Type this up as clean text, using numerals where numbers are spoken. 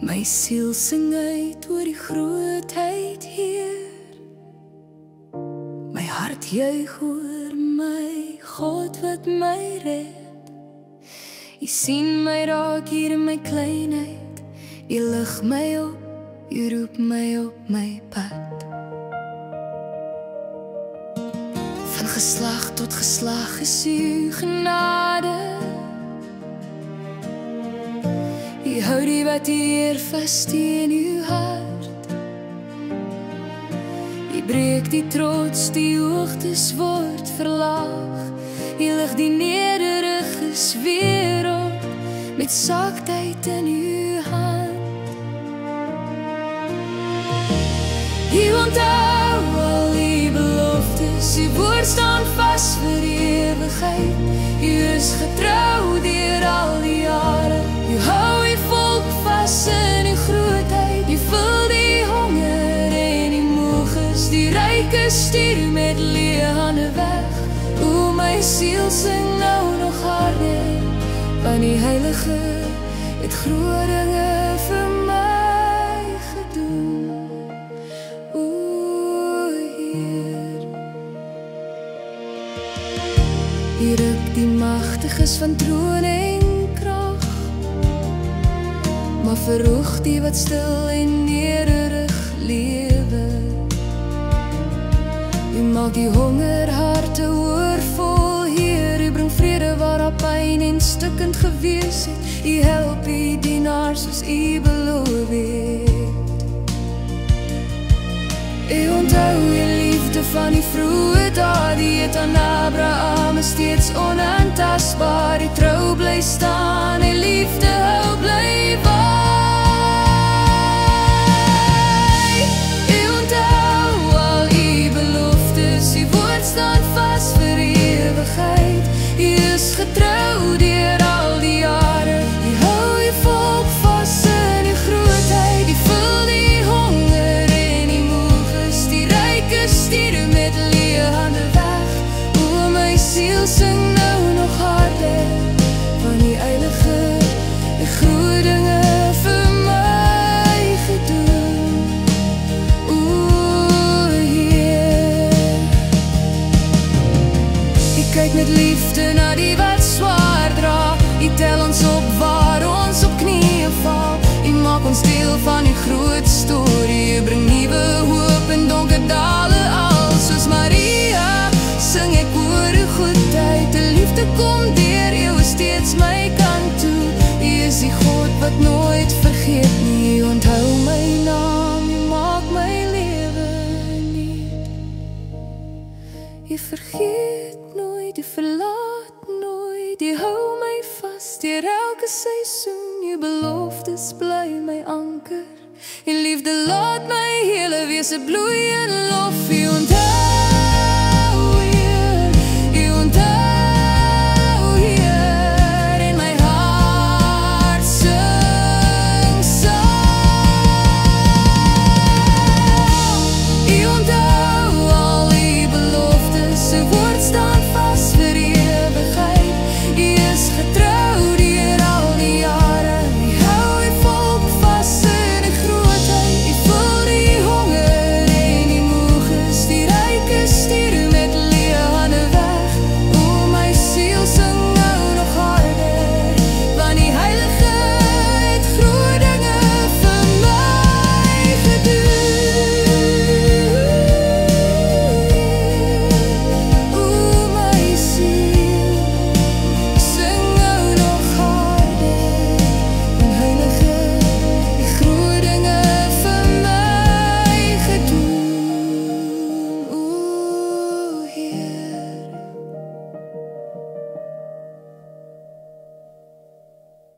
My siel sing uit oor die grootheid, Heer. My hart juig oor my God wat my red. U sien my raak hier in my kleinheid. U lig my op, u roep my op my pad. Van geslag tot geslag is u genade. U hou die wat hier vast in uw hart. U breek die trots, die hoogtes word verlaag. U lig die nederiges weer op, met saktheid in uw hand. U onthou al die beloftes, uw woord staan vast vir ewigheid. U is getrou deur al die jare. U hou die volk vast in die grootheid. U vul die honger en die moeges. Die ryke stuur met leë hande weg. O, my siel sing nou nog harder, want die Heilige het groot dinge vir my gedoen. O, Heer. U ruk die magtiges van troon en krag, maar verhoog die wat stil en nederig lewe. U maak die hongerharte oorvol, Heer. U bring vrede waar daar pyn en stukkend gewees het. U help die dienaar soos u beloof het. U onthou die liefde van die vroeë dae, die het aan Abraham steeds onaantastbaar. Die trou bly staan, die liefde hou bly waai. U onthou al u beloftes, u woord staan vast vir ewigheid. U is getrou deur al die jare. U hou die volk vast in die grootheid. U vul die honger en die moeges. Die ryke stuur met leë hande weg. O, my siel sing nou nog harder, want die Heilige het groot dinge vir my gedoen. O, Heer. U kyk met liefde na die wat swaar dra. U tel ons op waar ons op knieë val. U maak ons deel van die groot storie. U bring nuwe hoop in donker dale al. Soos Maria sing ek oor uw goedheid. De liefde kom deur eeuwe steeds my kant toe. U is die God wat nooit vergeet nie. U onthou my naam, u maak my lewe nuut. U vergeet nooit, u verlaat nooit. U hou my vast deur elke seisoen. U beloftes bly my anker. U liefde laat my hele wese bloei in lof. U onthou